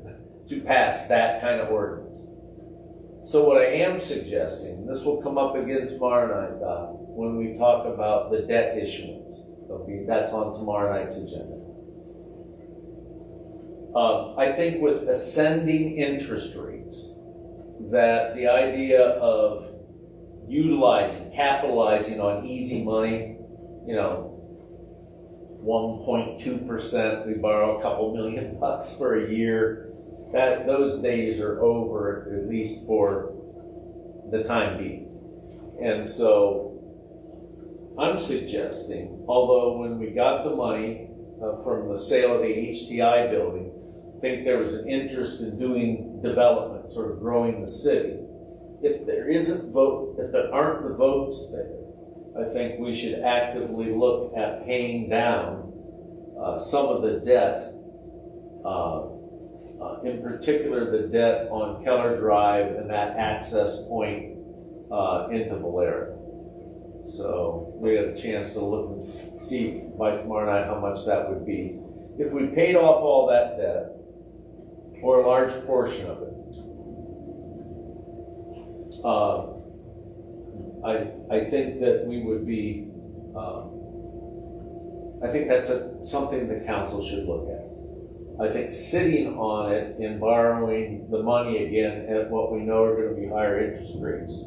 pass that kind of ordinance. So what I am suggesting, and this will come up again tomorrow night, Doc, when we talk about the debt issuance. That's on tomorrow night's agenda. I think with ascending interest rates, that the idea of capitalizing on easy money, 1.2%, we borrow a couple $1 million for a year, those days are over, at least for the time being. And so I'm suggesting, although when we got the money from the sale of the HTI building, I think there was an interest in doing development, sort of growing the city. If there aren't the votes there, I think we should actively look at paying down some of the debt, in particular the debt on Keller Drive and that access point into Valera. So we had a chance to look and see by tomorrow night how much that would be. If we paid off all that debt, or a large portion of it, I think that we would be, I think that's something the council should look at. I think sitting on it and borrowing the money again at what we know are going to be higher interest rates is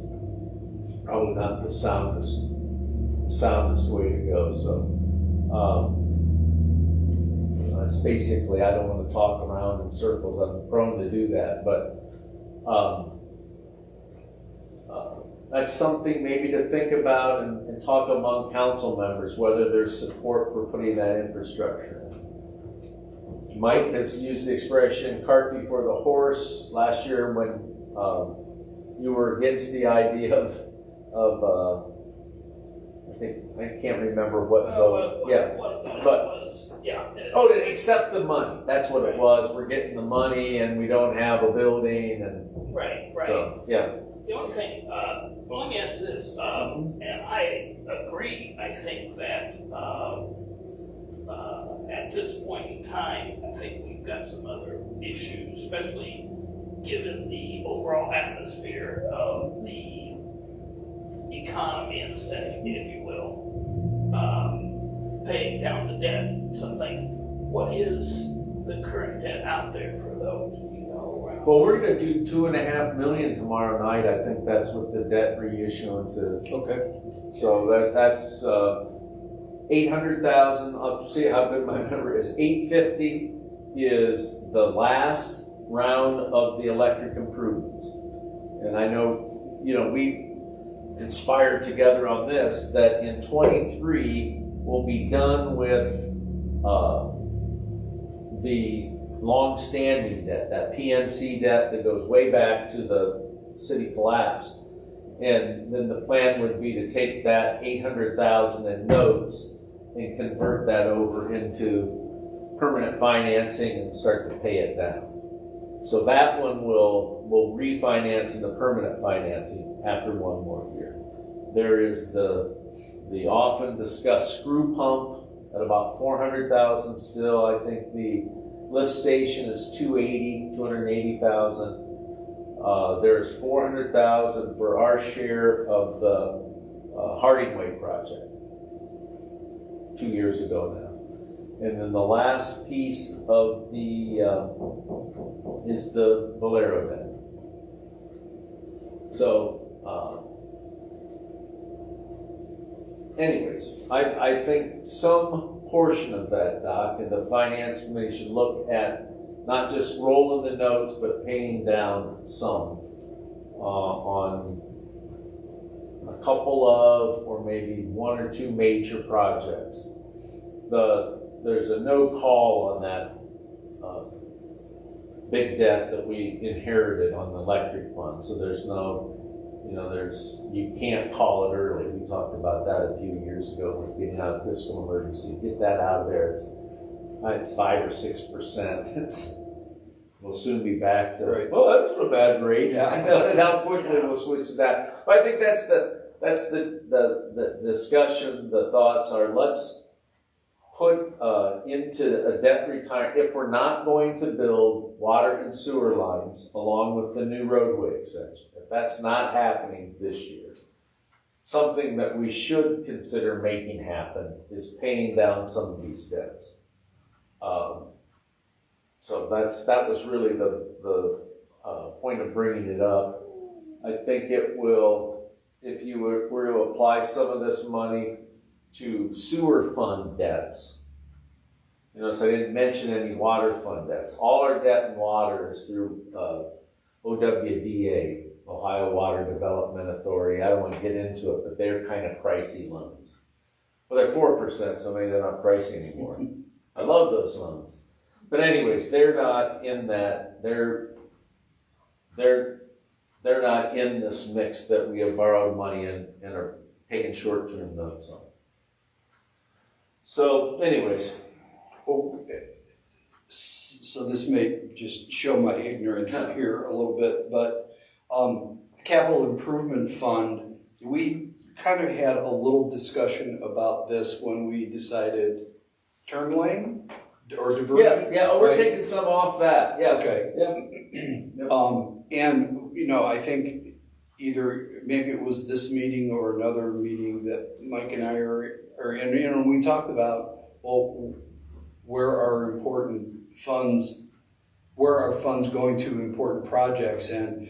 probably not the soundest way to go. So that's basically, I don't want to talk around in circles. I'm prone to do that, but that's something maybe to think about and talk among council members, whether there's support for putting that infrastructure in. Mike has used the expression cart before the horse last year when you were against the idea of I can't remember what vote. To accept the money. That's what it was. We're getting the money and we don't have a building and Right. so yeah. The only thing, let me ask this, and I agree, I think that at this point in time, I think we've got some other issues, especially given the overall atmosphere of the economy and such, if you will, paying down the debt. So I'm thinking, what is the current debt out there for those? Well, we're going to do $2.5 million tomorrow night. I think that's what the debt reissuance is. Okay. So that's 800,000. I'll see how good my memory is. 850 is the last round of the electric improvements, and I know we conspired together on this that in 23 we'll be done with the long-standing debt, that PNC debt that goes way back to the city collapse. And then the plan would be to take that 800,000 in notes and convert that over into permanent financing and start to pay it down. So that one will refinance into permanent financing after 1 more year. There is the often discussed screw pump at about 400,000 still. I think the lift station is 280,000. There's 400,000 for our share of the Hardingway project 2 years ago now. And then the last piece of the is the Valero debt. So, anyways, I think some portion of that, Doc, and the finance committee should look at not just rolling the notes, but paying down some on a couple of, or maybe 1 or 2 major projects. There's a no call on that big debt that we inherited on the electric fund. So there's no, you can't call it early. We talked about that a few years ago with getting out of fiscal emergency. Get that out of there. It's 5 or 6%. We'll soon be back to, Right. well, that's not a bad rate. Yeah. How quickly we'll switch to that. But I think that's the discussion. The thoughts are, let's put into a debt retirement, if we're not going to build water and sewer lines along with the new roadway extension, if that's not happening this year, something that we should consider making happen is paying down some of these debts. So that was really the point of bringing it up. I think it will, if you were to apply some of this money to sewer fund debts. So I didn't mention any water fund debts. All our debt in water is through OWDA, Ohio Water Development Authority. I don't want to get into it, but they're kind of pricey loans. Well, they're 4%, so maybe they're not pricey anymore. I love those loans. But anyways, they're not in that. They're not in this mix that we have borrowed money in and are taking short-term notes on. So, anyways. Well, so this may just show my ignorance here a little bit, but capital improvement fund, we kind of had a little discussion about this when we decided turn lane or diversion. Yeah, we're right? taking some off that. Yeah. Okay. Yeah. And I think either maybe it was this meeting or another meeting that Mike and I are in, we talked about, well, where are funds going to important projects? And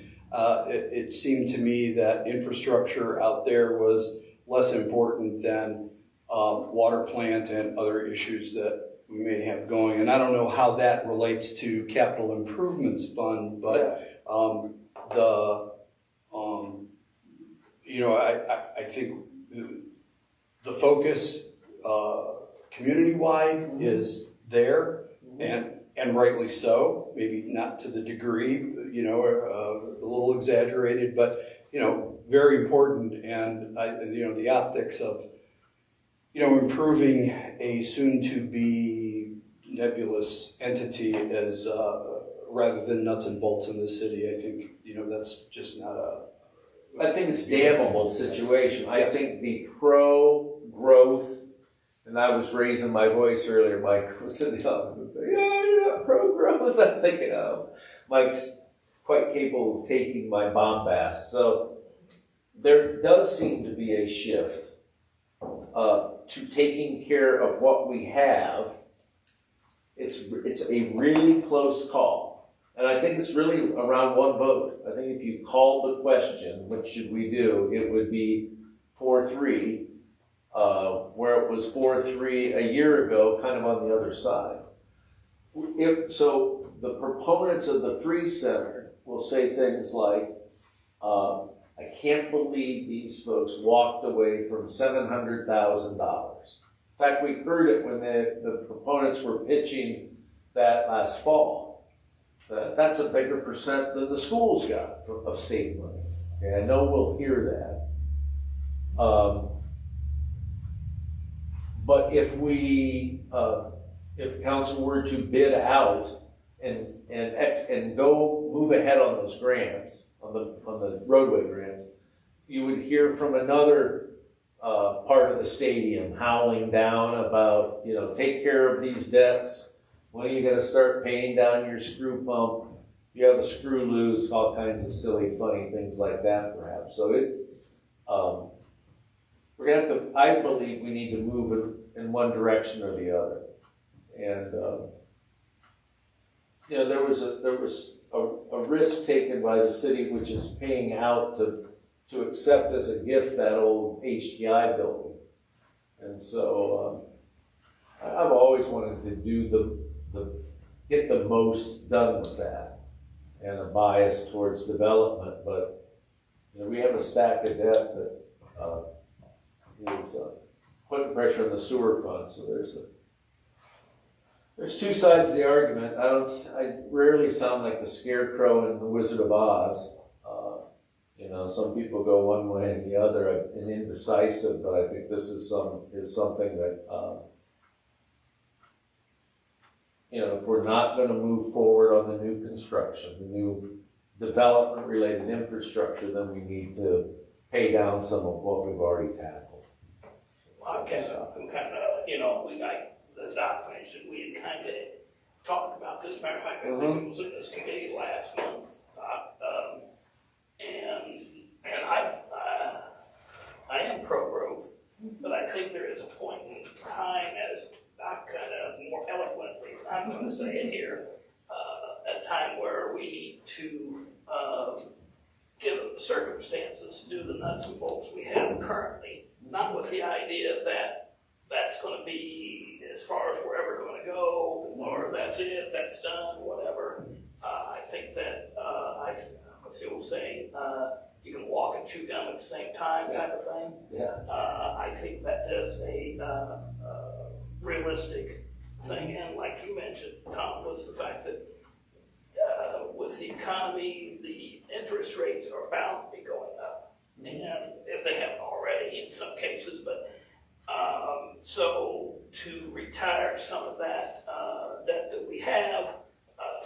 it seemed to me that infrastructure out there was less important than water plant and other issues that we may have going. And I don't know how that relates to capital improvements fund, but I think the focus community-wide is there, and rightly so. Maybe not to the degree, a little exaggerated, but very important. And the optics of improving a soon-to-be nebulous entity as rather than nuts and bolts in the city. I think that's just not a. I think it's a damnable situation. I think the pro-growth, and I was raising my voice earlier, Mike was in the office, you're not pro-growth. I'm thinking, Mike's quite capable of taking my bombast. So there does seem to be a shift to taking care of what we have. It's a really close call. And I think it's really around one vote. I think if you called the question, what should we do, it would be 4-3, where it was 4-3 a year ago, kind of on the other side. So the proponents of the Free Center will say things like, I can't believe these folks walked away from $700,000. In fact, we heard it when the proponents were pitching that last fall. That's a bigger percent than the schools got of state money. Okay, I know we'll hear that. But if council were to bid out and go move ahead on those grants, on the roadway grants, you would hear from another part of the stadium howling down about, take care of these debts. When are you going to start paying down your screw pump? You have a screw loose, all kinds of silly, funny things like that, perhaps. So we're going to have to, I believe we need to move in one direction or the other. And, there was a risk taken by the city, which is paying out to accept as a gift that old HTI building. And so I've always wanted to do get the most done with that, and a bias towards development, but we have a stack of debt that is putting pressure on the sewer fund. So there's two sides of the argument. I rarely sound like the Scarecrow in The Wizard of Oz. Some people go one way and the other, and indecisive, but I think this is something that, if we're not going to move forward on the new construction, the new development-related infrastructure, then we need to pay down some of what we've already tackled. Well, I guess I'm kind of, we got the doc mentioned, we had kind of talked about this. Matter of fact, I think it was in this committee last month. And I am pro-growth, but I think there is a point in time, as Doc kind of more eloquently, I'm going to say it here, a time where we need to, given the circumstances, do the nuts and bolts we have currently, not with the idea that that's going to be as far as we're ever going to go, or that's it, that's done, whatever. I think that, what's the old saying, you can walk and chew gum at the same time, kind of thing. Yeah. I think that is a realistic thing, and like you mentioned, Tom, was the fact that with the economy, the interest rates are bound to be going up, and if they haven't already in some cases, but so to retire some of that debt that we have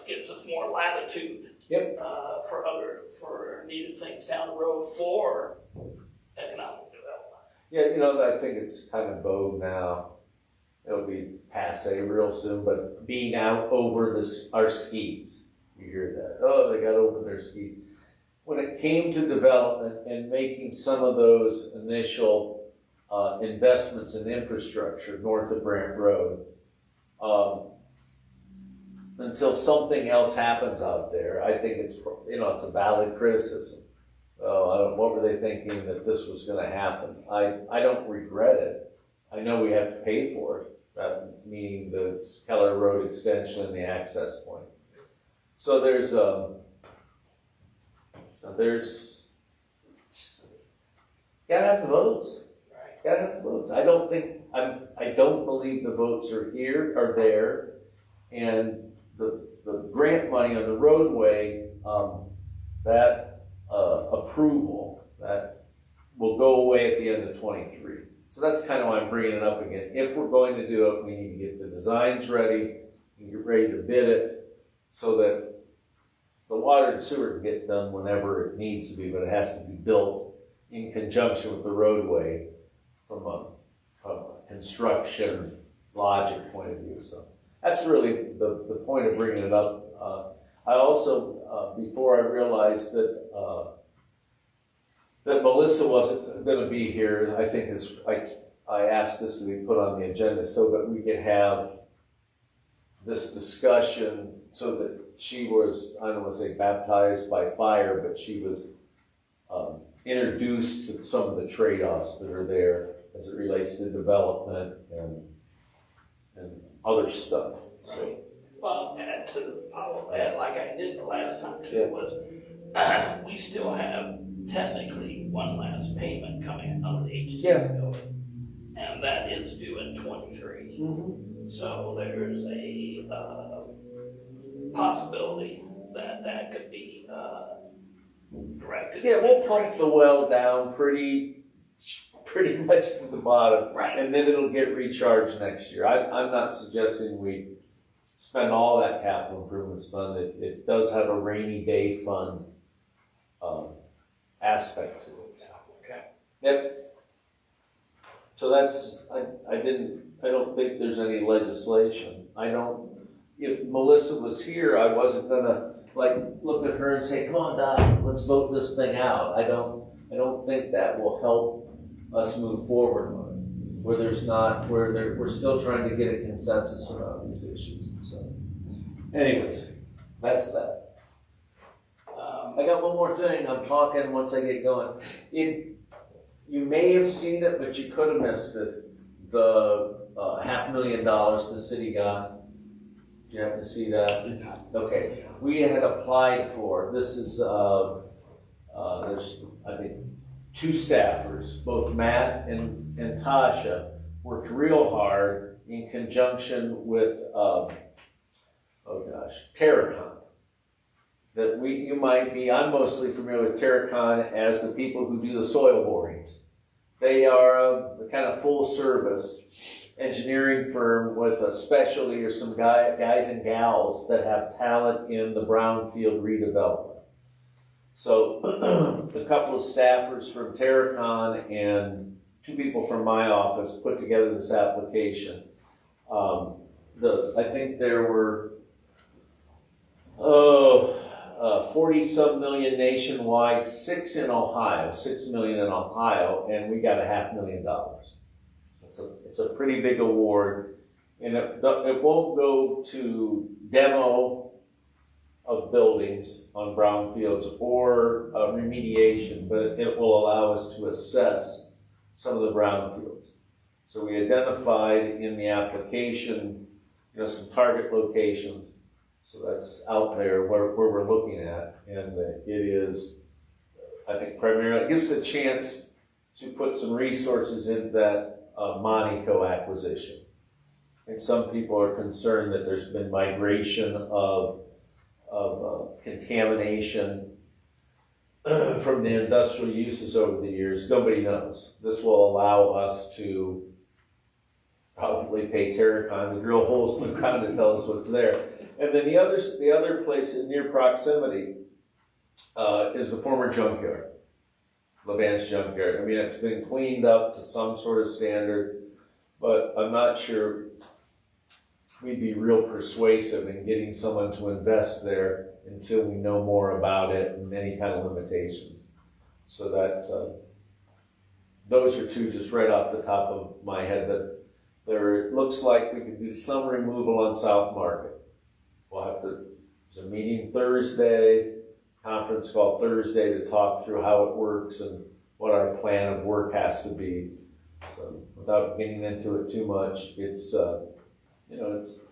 gives us more latitude. Yep. For needed things down the road for economic development. Yeah, I think it's kind of vogue now. It'll be passe real soon, but being out over our skis. You hear that? Oh, they got over their skis. When it came to development and making some of those initial investments in infrastructure north of Brant Road, until something else happens out there, I think it's a valid criticism. What were they thinking that this was going to happen? I don't regret it. I know we have to pay for it, meaning the Keller Road extension and the access point. So there's gotta have the votes. Gotta have the votes. I don't believe the votes are there, and the grant money on the roadway, that approval, that will go away at the end of 23. So that's kind of why I'm bringing it up again. If we're going to do it, we need to get the designs ready and get ready to bid it so that the water and sewer can get done whenever it needs to be, but it has to be built in conjunction with the roadway from a construction logic point of view. So that's really the point of bringing it up. I also, before I realized that Melissa wasn't going to be here, I think I asked this to be put on the agenda so that we could have this discussion so that she was, I don't want to say baptized by fire, but she was introduced to some of the trade-offs that are there as it relates to development and other stuff. So. Well, and I'll add, like I did the last time too, was we still have technically one last payment coming out of the HTM building, and that is due in 23. Mm-hmm. So there's a possibility that could be directed. Yeah, we'll pump the well down pretty much to the bottom, right, and then it'll get recharged next year. I'm not suggesting we spend all that capital improvements fund. It does have a rainy day fund aspect to it. Okay. Yep. So that's, I don't think there's any legislation. If Melissa was here, I wasn't gonna like look at her and say, come on, Doc, let's vote this thing out. I don't think that will help us move forward on it. We're still trying to get a consensus around these issues. So anyways, that's that. I got one more thing. I'm talking once I get going. You may have seen it, but you could have missed it. The $500,000 the city got. Did you happen to see that? Did not. Okay. We had applied for, this is, there's, I think, 2 staffers, both Matt and Tasha, worked real hard in conjunction with, Terracon. I'm mostly familiar with Terracon as the people who do the soil borings. They are a kind of full service engineering firm with a specialty or some guys and gals that have talent in the brownfield redevelopment. So a couple of staffers from Terracon and 2 people from my office put together this application. I think there were 40-some million nationwide, 6 in Ohio, 6 million in Ohio, and we got $500,000. It's a pretty big award, and it won't go to demo of buildings on brownfields or remediation, but it will allow us to assess some of the brownfields. So we identified in the application, some target locations. So that's out there where we're looking at, and it is, I think, primarily, it gives us a chance to put some resources into that Monaco acquisition. And some people are concerned that there's been migration of contamination from the industrial uses over the years. Nobody knows. This will allow us to probably pay Terracon to drill holes in the ground to tell us what's there. And then the other place in near proximity is the former junkyard, Levan's junkyard. I mean, it's been cleaned up to some sort of standard, but I'm not sure we'd be real persuasive in getting someone to invest there until we know more about it and any kind of limitations. So that those are 2 just right off the top of my head. That it looks like we could do some removal on South Market. There's a meeting Thursday, conference call Thursday to talk through how it works and what our plan of work has to be. So without getting into it too much, it's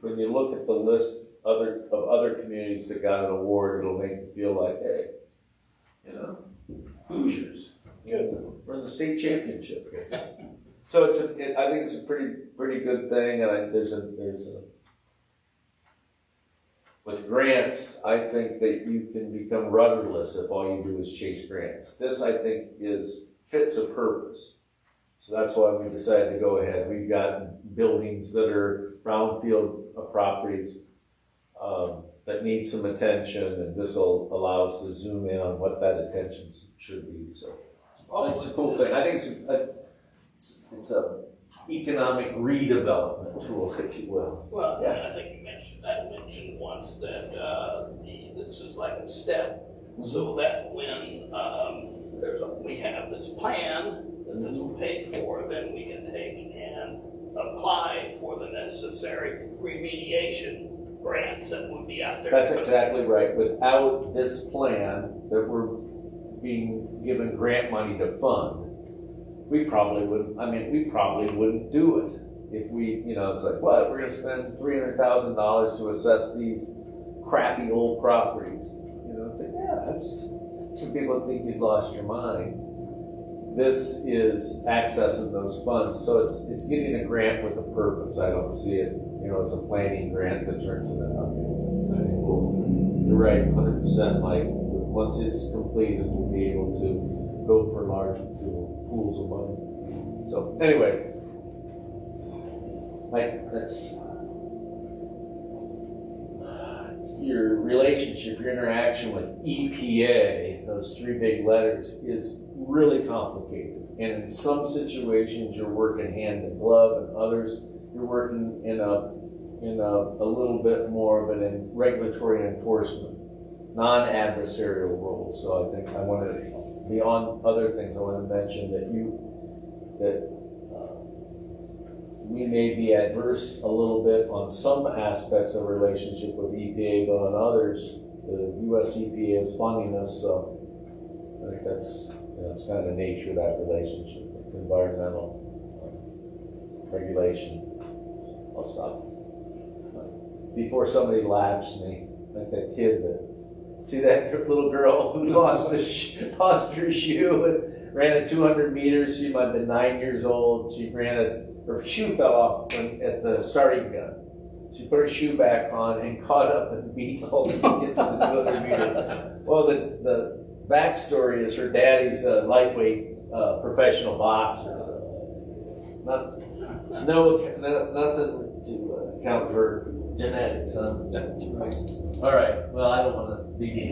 when you look at the list of other communities that got an award, it'll make you feel like, hey, Hoosiers, we're in the state championship here. So I think it's a pretty good thing, and there's a with grants, I think that you can become rudderless if all you do is chase grants. This, I think, fits a purpose. So that's why we decided to go ahead. We've got buildings that are brownfield properties that need some attention, and this will allow us to zoom in on what that attention should be. So it's a cool thing. I think it's a economic redevelopment tool, if you will. Well, yeah. I think I mentioned once that this is like a step, so that when we have this plan that this will pay for, then we can take and apply for the necessary remediation grants that would be out there. That's exactly right. Without this plan that we're being given grant money to fund, we probably wouldn't do it. If it's like, what, we're gonna spend $300,000 to assess these crappy old properties. It's like, yeah, that's some people think you'd lost your mind. This is accessing those funds. So it's getting a grant with a purpose. I don't see it, as a planning grant that turns into nothing. You're right, 100%. Like, once it's completed, we'll be able to go for large pools of money. So anyway, your relationship, your interaction with EPA, those three big letters, is really complicated. And in some situations, you're working hand in glove, and others, you're working in a little bit more of an regulatory enforcement, non-adversarial role. So I think I wanted, beyond other things, I want to mention that we may be adverse a little bit on some aspects of relationship with EPA, but on others, the U.S. EPA is funding us, so I think that's, it's kind of the nature of that relationship, with environmental regulation. I'll stop. Before somebody laughs me, like that kid see that little girl who lost her shoe and ran at 200 meters. She might have been 9 years old. Her shoe fell off at the starting gun. She put her shoe back on and caught up and beat all these kids in the 200 meter. Well, the backstory is her daddy's a lightweight professional boxer. So nothing to account for genetics, huh? That's right. All right. Well, I don't want to be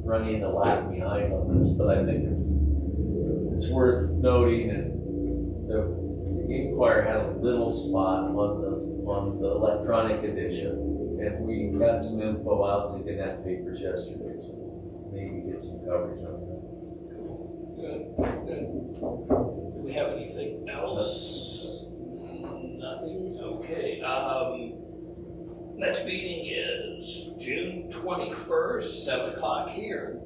running the lap behind on this, but I think it's worth noting, and the Inquirer had a little spot on the electronic edition, and we got some info out to Gannett Papers yesterday, so maybe get some coverage on that. Good. Do we have anything else? Nothing? Okay. Next meeting is June 21st, 7 o'clock here.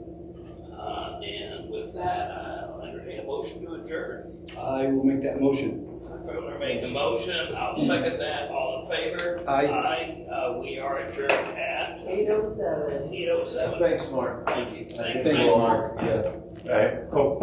And with that, I'll entertain a motion to adjourn. I will make that motion. I'll make the motion. I'll second that. All in favor? Aye. Aye. We are adjourned at 8:07. 8:07. Thanks, Mark. Thank you. Thank you, Mark. Yeah. I hope